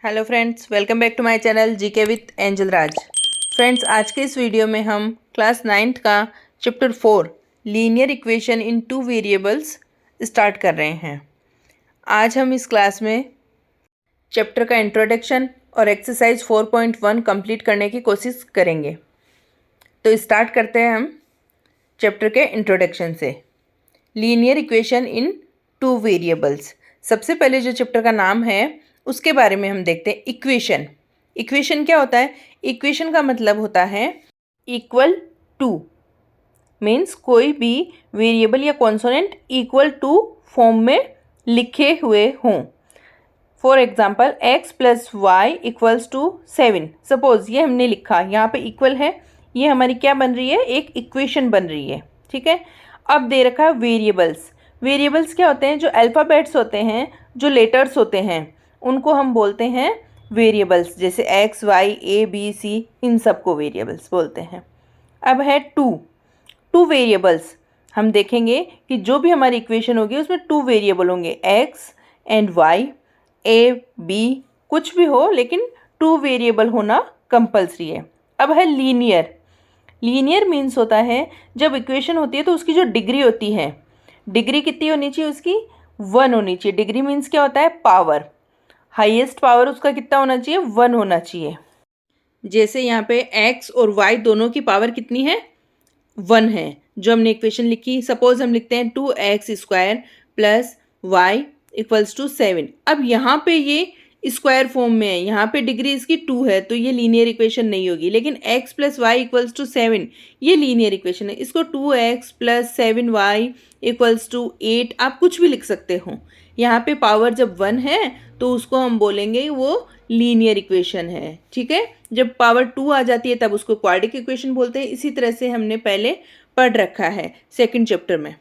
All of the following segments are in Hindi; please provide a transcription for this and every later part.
Hello friends, welcome back to my channel GK with Angel Raj. Friends, आज के इस वीडियो में हम क्लास 9th का chapter 4 linear equation in two variables start कर रहे हैं। आज हम इस क्लास में चैप्टर का इंट्रोडक्शन और एक्सरसाइज 4.1 कंप्लीट करने की कोशिश करेंगे। तो स्टार्ट करते हैं हम चैप्टर के इंट्रोडक्शन से। Linear equation in two variables. सबसे पहले जो चैप्टर का नाम है उसके बारे में हम देखते हैं। इक्वेशन। इक्वेशन क्या होता है? इक्वेशन का मतलब होता है इक्वल टू, मीन्स कोई भी वेरिएबल या कॉन्सोनेंट इक्वल टू फॉर्म में लिखे हुए हों। For example x plus y equals to 7। Suppose ये हमने लिखा, यहाँ पे इक्वल है, ये हमारी क्या बन रही है? एक इक्वेशन बन रही है। ठीक है। अब दे रखा है वेरिएबल्स। वेरिएबल्स क्या होते हैं? जो अल्फ़ाबेट्स होते हैं, जो लेटर्स होते हैं, उनको हम बोलते हैं वेरिएबल्स। जैसे x, y, a, b, c, इन सब को वेरिएबल्स बोलते हैं। अब है टू वेरिएबल्स। हम देखेंगे कि जो भी हमारी इक्वेशन होगी उसमें टू वेरिएबल होंगे, x and y, a, b, कुछ भी हो, लेकिन टू वेरिएबल होना कंपल्सरी है। अब है लीनियर। लीनियर मीन्स होता है जब इक्वेशन होती है तो उसकी जो डिग्री होती है, डिग्री कितनी होनी चाहिए? उसकी 1 होनी चाहिए। डिग्री मीन्स क्या होता है? पावर। हाईएस्ट पावर उसका कितना होना चाहिए? 1 होना चाहिए। जैसे यहाँ पे x और y दोनों की पावर कितनी है? 1 है। जो हमने इक्वेशन लिखी, सपोज हम लिखते हैं 2x² plus y equals to 7। अब यहाँ पे ये स्क्वायर फॉर्म में है, यहाँ पे डिग्री इसकी 2 है, तो ये लीनियर इक्वेशन नहीं होगी। लेकिन x plus y equals to 7 ये लीनियर इक्वेशन है। इसको 2x plus 7y equals to 8 आप कुछ भी लिख सकते हो। यहाँ पे पावर जब 1 है तो उसको हम बोलेंगे वो लीनियर इक्वेशन है। ठीक है। जब पावर 2 आ जाती है तब उसको क्वाड्रेटिक इक्वेशन बोलते हैं। इसी तरह से हमने पहले पढ़ रखा है सेकंड चैप्टर में।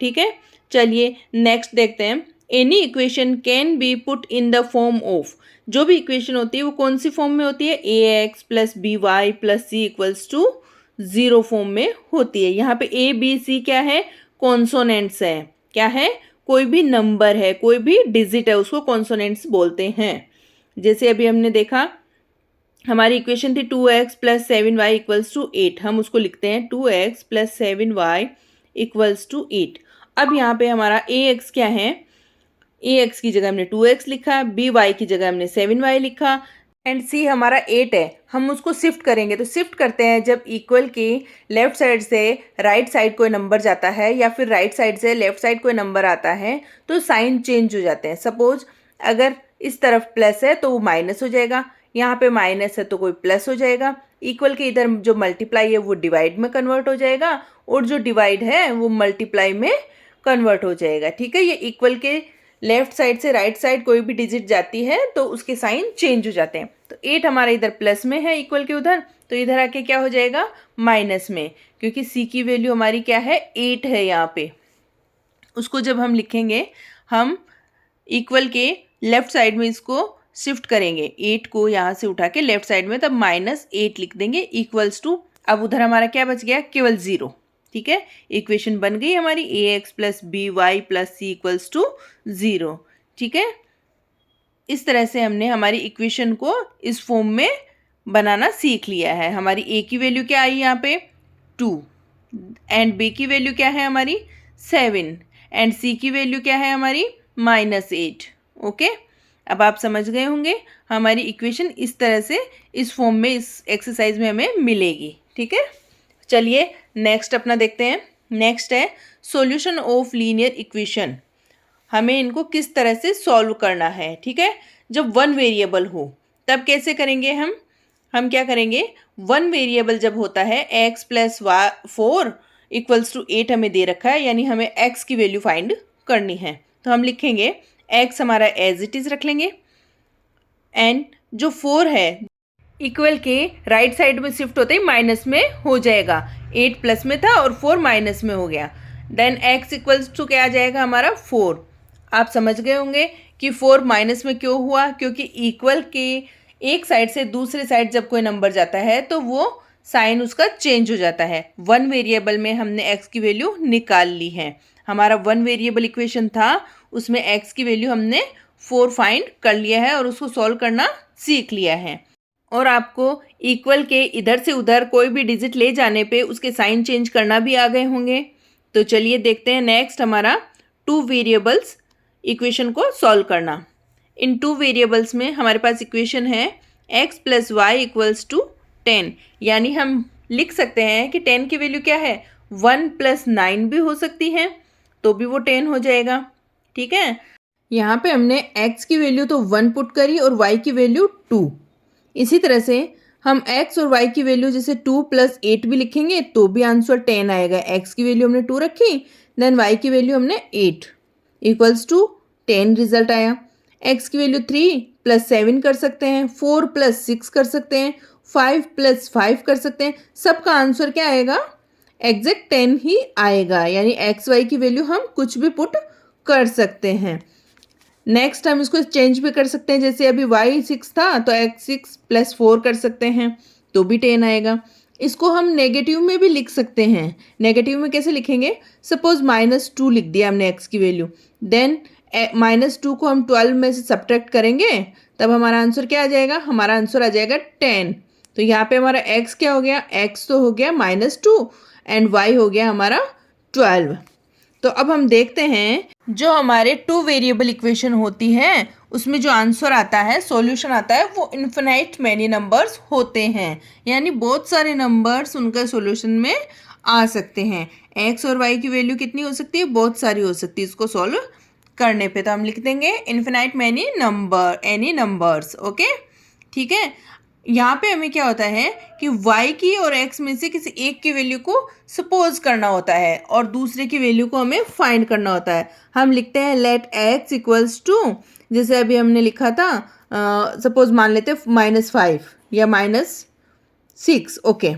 ठीक है। चलिए नेक्स्ट देखते हैं। Any equation can be put in the form of. जो भी इक्वेशन होती है वो कौन सी फॉर्म में होती है? ax plus B Y plus c equals to 0 form में होती है। यहाँ पे a b c क्या है? कॉन्सोनेंट्स है। क्या है? कोई भी नंबर है, कोई भी डिजिट है, उसको कॉन्सोनेंट्स बोलते हैं। जैसे अभी हमने देखा, हमारी इक्वेशन थी 2x plus 7y equals to 8। हम उसको लिखते हैं 2x plus 7y equals to 8। अब यहाँ पे हमारा ax क्या है? ax की जगह हमने 2x लिखा, by की जगह हमने 7y लिखा, एंड c हमारा 8 है। हम उसको शिफ्ट करेंगे, तो शिफ्ट करते हैं जब इक्वल की लेफ्ट साइड से राइट साइड कोई नंबर जाता है या फिर राइट साइड से लेफ्ट साइड कोई नंबर आता है तो साइन चेंज हो जाते हैं। सपोज अगर इस तरफ प्लस है तो वो माइनस हो जाएगा, यहाँ पे माइनस है तो कोई प्लस हो जाएगा। इक्वल के इधर जो मल्टीप्लाई है वो डिवाइड में कन्वर्ट हो जाएगा, और जो डिवाइड है वो मल्टीप्लाई में कन्वर्ट हो जाएगा। ठीक है। ये इक्वल के लेफ्ट साइड से राइट साइड कोई भी डिजिट जाती है तो उसके साइन चेंज हो जाते हैं। तो 8 हमारा इधर प्लस में है इक्वल के उधर, तो इधर आके क्या हो जाएगा? माइनस में, क्योंकि c की वैल्यू हमारी क्या है? 8 है यहाँ पे। उसको जब हम लिखेंगे, हम इक्वल के लेफ्ट साइड में इसको शिफ्ट करेंगे, 8 को यहाँ से उठा के लेफ्ट साइड में, तब -8 लिख देंगे इक्वल्स टू। अब उधर हमारा क्या बच गया? केवल 0। ठीक है। इक्वेशन बन गई हमारी ax plus B Y plus c equals to 0। ठीक है। इस तरह से हमने हमारी इक्वेशन को इस फॉर्म में बनाना सीख लिया है। हमारी a की वैल्यू क्या आई यहाँ पे? 2, एंड b की वैल्यू क्या है हमारी? 7, एंड c की वैल्यू क्या है हमारी? -8। ओके। अब आप समझ गए होंगे हमारी इक्वेशन इस तरह से इस फॉर्म में इस एक्सरसाइज में हमें मिलेगी। ठीक है। चलिए नेक्स्ट अपना देखते हैं। नेक्स्ट है सॉल्यूशन ऑफ लीनियर इक्वेशन। हमें इनको किस तरह से सॉल्व करना है। ठीक है। जब 1 वेरिएबल हो तब कैसे करेंगे हम क्या करेंगे? 1 वेरिएबल जब होता है x प्लस 4 इक्वल्स टू 8 हमें दे रखा है, यानी हमें x की वैल्यू फाइंड करनी है। तो हम लिखेंगे x हमारा एज इट इज़ रख लेंगे, एंड जो 4 है इक्वल के राइट साइड में शिफ्ट होते ही माइनस में हो जाएगा। 8 प्लस में था और 4 माइनस में हो गया। देन x इक्वल्स टू क्या आ जाएगा हमारा? 4। आप समझ गए होंगे कि 4 माइनस में क्यों हुआ? क्योंकि इक्वल के एक साइड से दूसरे साइड जब कोई नंबर जाता है तो वो साइन उसका चेंज हो जाता है। 1 वेरिएबल में हमने x की वैल्यू निकाल ली है। हमारा 1 वेरिएबल इक्वेशन था, उसमें x की वैल्यू हमने 4 फाइंड कर लिया है और उसको सॉल्व करना सीख लिया है। और आपको इक्वल के इधर से उधर कोई भी डिजिट ले जाने पे उसके साइन चेंज करना भी आ गए होंगे। तो चलिए देखते हैं नेक्स्ट हमारा 2 वेरिएबल्स इक्वेशन को सॉल्व करना। इन 2 वेरिएबल्स में हमारे पास इक्वेशन है x + y = 10, यानी हम लिख सकते हैं कि 10 की वैल्यू क्या है, 1 + 9 भी हो सकती है, तो भी वो 10 हो जाएगा। ठीक है, यहाँ पे हमने x की वैल्यू तो 1 पुट करी और y की वैल्यू 2। इसी तरह से हम x और y की वैल्यू जैसे 2 + 8 भी लिखेंगे तो भी आंसर 10 आएगा। x की वैल्यू हमने 2 रखी, देन y की वैल्यू हमने 8 = 10 रिजल्ट आया। x की वैल्यू 3 + 7 कर सकते हैं, 4 + 6 कर सकते हैं, 5 + 5 कर सकते हैं। सबका आंसर क्या आएगा, एग्जैक्ट 10 ही आएगा, यानी x y की वैल्यू हम कुछ भी पुट कर सकते हैं। नेक्स्ट हम इसको चेंज भी कर सकते हैं, जैसे अभी y 6 था तो x 6 + 4 कर सकते हैं तो भी 10 आएगा। इसको हम नेगेटिव में भी लिख सकते हैं। नेगेटिव में कैसे लिखेंगे, सपोज -2 लिख दिया हमने x की वैल्यू, देन -2 को हम 12 में से सब्ट्रैक्ट करेंगे तब हमारा आंसर क्या आ जाएगा, हमारा आंसर आ जाएगा 10। तो यहाँ पे हमारा x क्या हो गया, x तो हो गया -2 एंड y हो गया हमारा 12। तो अब हम देखते हैं जो हमारे 2 वेरिएबल इक्वेशन होती है उसमें जो आंसर आता है, सॉल्यूशन आता है, वो इन्फिनाइट मैनी नंबर्स होते हैं, यानी बहुत सारे नंबर्स उनका सॉल्यूशन में आ सकते हैं। x और y की वैल्यू कितनी हो सकती है, बहुत सारी हो सकती है। इसको सॉल्व करने पे तो हम लिख देंगे infinite many number, any numbers. Okay, ठीक है। यहाँ पे हमें क्या होता है कि y की और x में से किसी एक की वैल्यू को सपोज करना होता है और दूसरे की वैल्यू को हमें फाइंड करना होता है। हम लिखते हैं लेट x = जैसे अभी हमने लिखा था, सपोज मान लेते -5 या -6। ओके,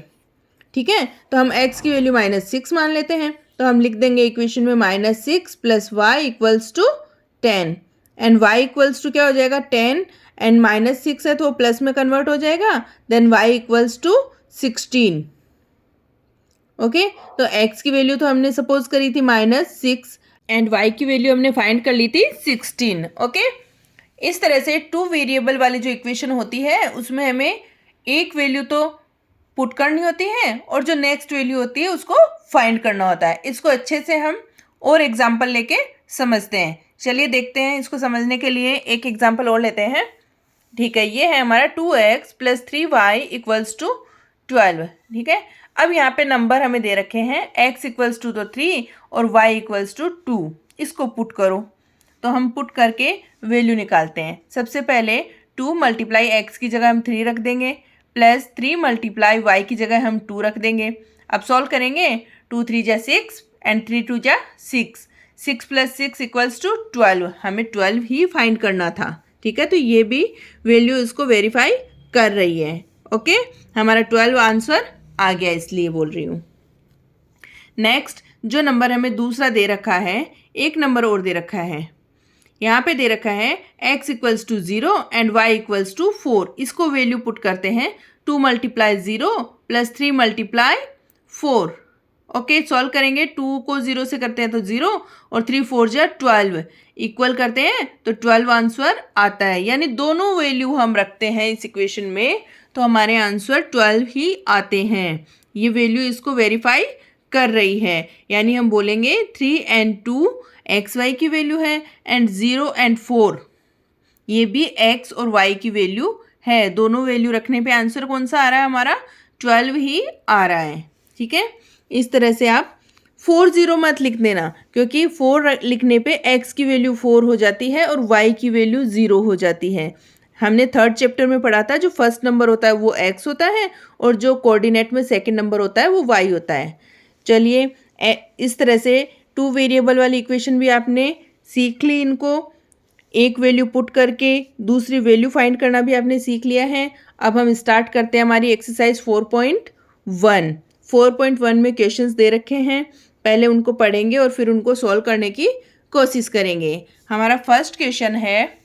ठीक है, तो हम x की वैल्यू -6 मान लेते हैं, तो हम लिख देंगे इक्वेशन में -6 + y = 10 and y equals to क्या हो जाएगा, 10 एंड -6 है तो प्लस में कन्वर्ट हो जाएगा, देन y = 16। ओके, तो x की वैल्यू तो हमने सपोज करी थी -6 एंड y की वैल्यू हमने फाइंड कर ली थी 16। ओके, इस तरह से 2 वेरिएबल वाली जो इक्वेशन होती है उसमें हमें एक वैल्यू तो पुट करनी होती है और जो नेक्स्ट वैल्यू होती है उसको फाइंड करना होता है। इसको अच्छे से हम और एग्जाम्पल लेके समझते हैं। चलिए देखते हैं, इसको समझने के लिए एक एग्जाम्पल और लेते हैं। ठीक है, ये है हमारा 2x + 3y = 12। ठीक है, अब यहाँ पे नंबर हमें दे रखे हैं, x = तो 3 और y = 2। इसको पुट करो, तो हम पुट करके वैल्यू निकालते हैं। सबसे पहले 2 × x की जगह हम 3 रख देंगे, प्लस 3 × y की जगह हम 2 रख देंगे। अब सॉल्व करेंगे, 2 × 3 = 6 एंड 3 × 2 = 6। 6 + 6 = 12। हमें 12 ही फाइंड करना था। ठीक है, तो ये भी वैल्यू इसको वेरीफाई कर रही है। ओके, हमारा 12 आंसर आ गया, इसलिए बोल रही हूँ। नेक्स्ट जो नंबर हमें दूसरा दे रखा है, एक नंबर और दे रखा है। यहाँ पे दे रखा है x = 0 एंड y = 4। इसको वैल्यू पुट करते हैं, 2 × 0 + 3 × 4। ओके, सॉल्व करेंगे, 2 को 0 से करते हैं तो 0 और 3 × 4 = 12, इक्वल करते हैं तो 12 आंसर आता है। यानी दोनों वैल्यू हम रखते हैं इस इक्वेशन में तो हमारे आंसर 12 ही आते हैं। ये वैल्यू इसको वेरीफाई कर रही है, यानी हम बोलेंगे 3 एंड 2 एक्स वाई की वैल्यू है एंड 0 एंड 4 ये भी x और y की वैल्यू है। दोनों वैल्यू रखने पे आंसर कौन सा आ रहा है, हमारा 12 ही आ रहा है। ठीक है, इस तरह से आप 4 0 मत लिख देना, क्योंकि 4 लिखने पे x की वैल्यू 4 हो जाती है और y की वैल्यू 0 हो जाती है। हमने 3rd चैप्टर में पढ़ा था, जो फर्स्ट नंबर होता है वो x होता है और जो कोऑर्डिनेट में सेकंड नंबर होता है वो y होता है। चलिए, इस तरह से 2 वेरिएबल वाली इक्वेशन भी आपने सीख ली। इनको एक वैल्यू पुट करके दूसरी वैल्यू फाइंड करना भी आपने सीख लिया है। अब हम स्टार्ट करते हैं हमारी एक्सरसाइज 4.1। 4.1 में क्वेश्चंस दे रखे हैं, पहले उनको पढ़ेंगे और फिर उनको सॉल्व करने की कोशिश करेंगे। हमारा फर्स्ट क्वेश्चन है,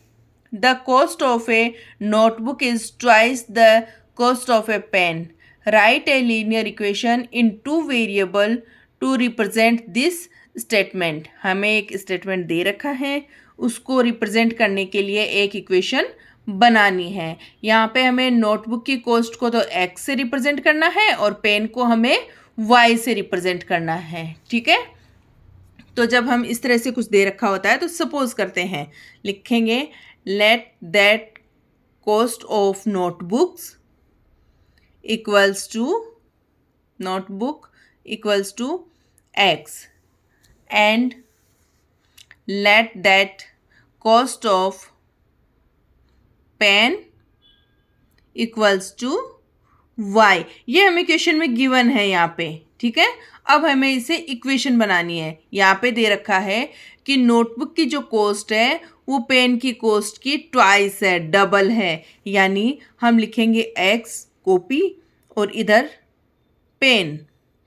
the cost of a notebook is twice the cost of a pen. Write a linear equation in 2 variable to represent this statement. हमें एक स्टेटमेंट दे रखा है, उसको रिप्रेजेंट करने के लिए एक इक्वेशन बनानी है। यहाँ पे हमें नोटबुक की कॉस्ट को तो x से रिप्रेजेंट करना है और पेन को हमें y से रिप्रेजेंट करना है। ठीक है, तो जब हम इस तरह से कुछ दे रखा होता है तो सपोज करते हैं, लिखेंगे let that cost of notebooks equals to x and let that cost of pen equals to y। ये हमें क्वेश्चन में गिवन है यहाँ पे। ठीक है, अब हमें इसे इक्वेशन बनानी है। यहाँ पे दे रखा है कि नोटबुक की जो कॉस्ट है वो पेन की कॉस्ट की ट्वाइस है, डबल है, यानी हम लिखेंगे x कॉपी और इधर पेन।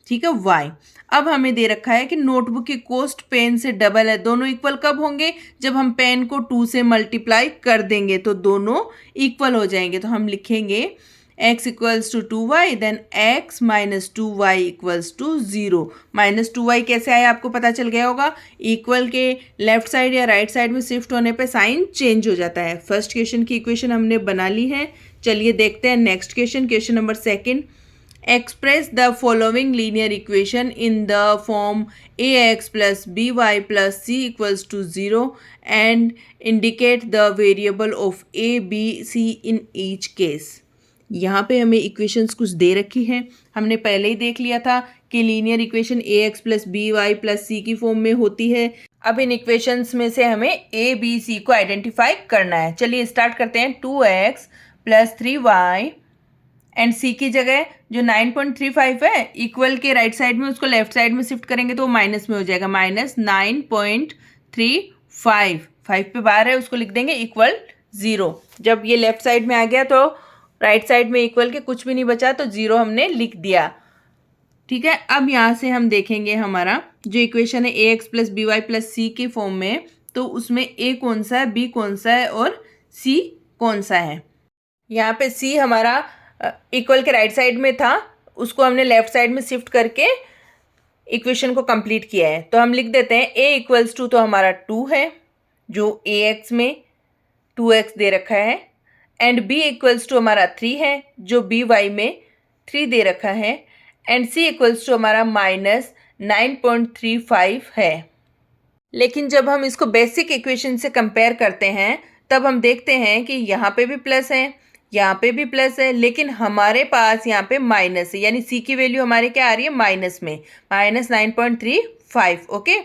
ठीक है, y। अब हमें दे रखा है कि नोटबुक की कॉस्ट पेन से डबल है। दोनों इक्वल कब होंगे? जब हम पेन को 2 से मल्टीप्लाई कर देंगे तो दोनों इक्वल हो जाएंगे। तो हम लिखेंगे x equals to 2y, then x minus 2y equals to 0। Minus 2y कैसे आया आपको पता चल गया होगा। इक्वल के लेफ्ट साइड या राइट साइड में शिफ्ट होने पे साइन चेंज हो जाता है। फर्स्ट क्वेश्चन की इक्वेशन हमने बना ली है। चलिए देखते हैं next question, question number 2। Express the following linear equation in the form ax plus by plus c equals to 0 and indicate the variable of a, b, c in each case। यहाँ पे हमें इक्वेशंस कुछ दे रखी हैं। हमने पहले ही देख लिया था कि linear equation A X plus B Y plus C की फॉर्म में होती है। अब इन इक्वेशंस में से हमें ए बी सी को आइडेंटिफाई करना है। चलिए स्टार्ट करते हैं। 2x प्लस 3y एंड सी की जगह जो 9.35 है इक्वल के राइट साइड में उसको लेफ्ट साइड में शिफ्ट करेंगे तो वो माइनस में हो जाएगा। माइनस 9.35, 5 पे बाहर है उसको लिख देंगे इक्वल 0। जब ये लेफ्ट साइड में आ गया तो राइट साइड में इक्वल के कुछ भी नहीं बचा तो 0 हमने लिख दिया। ठीक है, अब यहाँ से हम देखेंगे हमारा जो इक्वेशन है A X plus B Y plus C की फॉर्म में, तो उसमें ए कौन सा है, बी कौन सा है और सी कौन सा है। यहाँ पे सी हमारा इक्वल के राइट साइड में था, उसको हमने लेफ्ट साइड में शिफ्ट करके इक्वेशन को कंप्लीट किया है। तो हम लिख देते हैं a इक्वल्स टू तो हमारा 2 है जो ए एक्स में 2x दे रखा है, एंड b इक्वल्स टू हमारा 3 है जो बी वाई में 3 दे रखा है, एंड c इक्वल्स टू हमारा माइनस 9.35 है। लेकिन जब हम इसको बेसिक इक्वेशन से कंपेयर करते हैं तब हम देखते हैं कि यहाँ पे भी प्लस है, यहाँ पे भी प्लस है, लेकिन हमारे पास यहाँ पे माइनस है, यानी सी की वैल्यू हमारे क्या आ रही है, माइनस में, minus 9.35। Okay,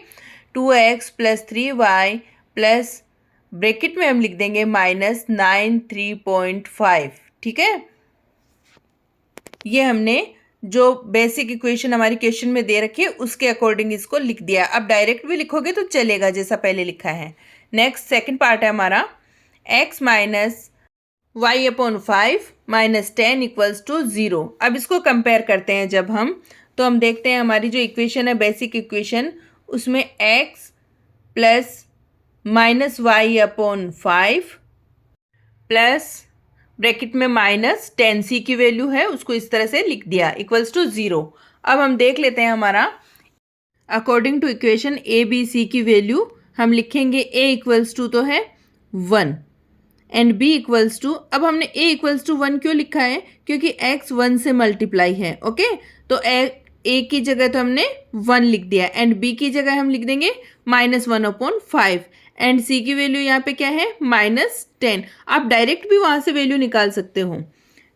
2x plus 3y plus bracket में हम लिख देंगे माइनस 93.5। ठीक है, ये हमने जो बेसिक इक्वेशन हमारी क्वेश्चन में दे रखी है उसके अकॉर्डिंग इसको लिख दिया। अब डायरेक्ट भी लिखोगे तो चलेगा जैसा पहले लिखा है। नेक्स्ट सेकंड पार्ट है हमारा x minus y upon 5 minus 10 equals to 0। अब इसको कंपेयर करते हैं जब हम, तो हम देखते हैं हमारी जो इक्वेशन है बेसिक इक्वेशन उसमें x plus minus y upon 5 plus bracket में माइनस 10 सी की वैल्यू है उसको इस तरह से लिख दिया इक्वल्स टू 0। अब हम देख लेते हैं हमारा according to equation a b c की वैल्यू हम लिखेंगे a इक्वल्स टू तो है 1 एंड b इक्वल्स टू, अब हमने a इक्वल्स टू 1 क्यों लिखा है, क्योंकि x 1 से मल्टीप्लाई है। ओके, तो a की जगह तो हमने 1 लिख दिया एंड b की जगह हम लिख देंगे माइनस 1 अपॉन 5 एंड c की वैल्यू यहाँ पे क्या है, माइनस 10। आप डायरेक्ट भी वहाँ से वैल्यू निकाल सकते हो।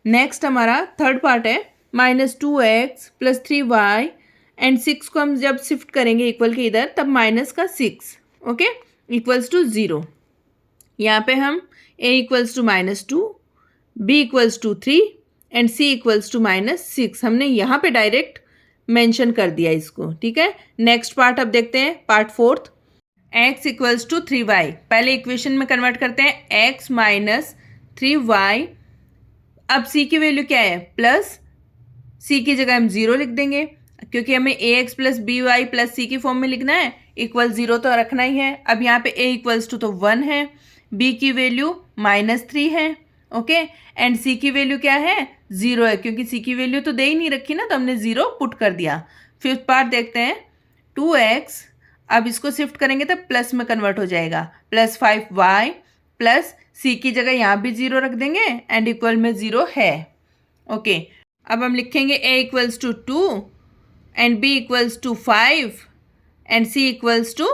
नेक्स्ट हमारा थर्ड पार्ट है minus 2x plus 3y and 6 को हम जब शिफ्ट करेंगे इक्वल के इधर तब माइनस का 6, ओके, इक्वल्स टू 0। यहाँ पे हम a equals to minus 2, b equals to 3 and c equals to minus 6 हमने यहाँ पे डायरेक्ट मेंशन कर दिया इसको। ठीक है, नेक्स्ट पार्ट अब देखते हैं, part fourth. x equals to 3y, पहले इक्वेशन में कन्वर्ट करते हैं x माइनस 3y। अब c की वैल्यू क्या है, प्लस, c की जगह हम 0 लिख देंगे क्योंकि हमें ax plus B Y plus c की फॉर्म में लिखना है, इक्वल 0 तो रखना ही है। अब यहाँ पे a इक्वल्स टू तो 1 है, b की वैल्यू माइनस 3 है, ओके, एंड c की वैल्यू क्या है, 0 है, क्योंकि c की वैल्यू तो दे ही नहीं रखी ना तो हमने 0 पुट कर दिया। फिफ्थ पार्ट देखते हैं, 2x, अब इसको शिफ्ट करेंगे तो प्लस में कन्वर्ट हो जाएगा, प्लस 5y प्लस सी की जगह यहाँ भी 0 रख देंगे एंड इक्वल में 0 है। ओके, अब हम लिखेंगे a equals to 2 and b equals to 5 and c equals to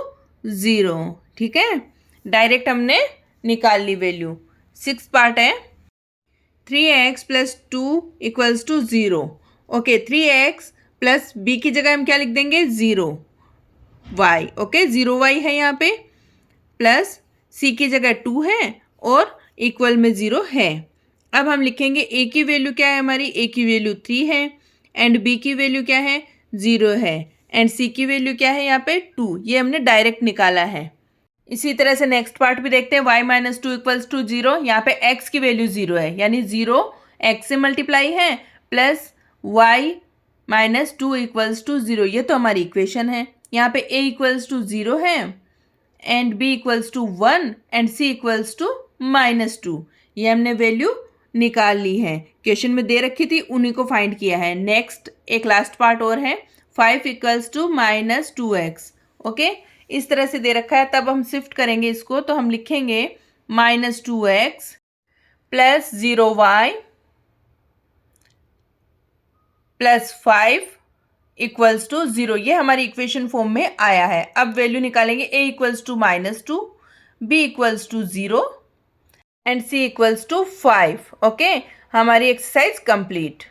0। ठीक है, डायरेक्ट हमने निकाल ली वैल्यू। 6 पार्ट है, 3x plus 2 equals to 0। Okay, 3x plus b की जगह हम क्या लिख देंगे 0y। ओके, 0y है यहाँ पे, प्लस c की जगह 2 है और इक्वल में 0 है। अब हम लिखेंगे a की वैल्यू क्या है, हमारी a की वैल्यू 3 है एंड b की वैल्यू क्या है 0 है एंड c की वैल्यू क्या है यहाँ पे 2। ये हमने डायरेक्ट निकाला है। इसी तरह से नेक्स्ट पार्ट भी देखते हैं। y minus 2 equals to 0। यहाँ पे x की वैल्यू 0 है, यानी 0 x से मल्टीप्लाई है plus y minus 2 equals to 0। ये तो हमारी इक्वेशन है। यहाँ पे a इक्वल्स टू 0 है and b equals to 1 and c equals to -2। ये हमने वैल्यू निकाल ली है, क्वेश्चन में दे रखी थी, उन्हीं को फाइंड किया है। नेक्स्ट एक लास्ट पार्ट और है, 5 इक्वल्स टू -2x। ओके, इस तरह से दे रखा है, तब हम शिफ्ट करेंगे इसको, तो हम लिखेंगे -2x plus 0y plus 5 equals to 0। ये हमारी इक्वेशन फॉर्म में आया है। अब वैल्यू निकालेंगे, a equals to -2, b equals to 0 and c equals to 5। Okay, हमारी एक्सरसाइज कंप्लीट।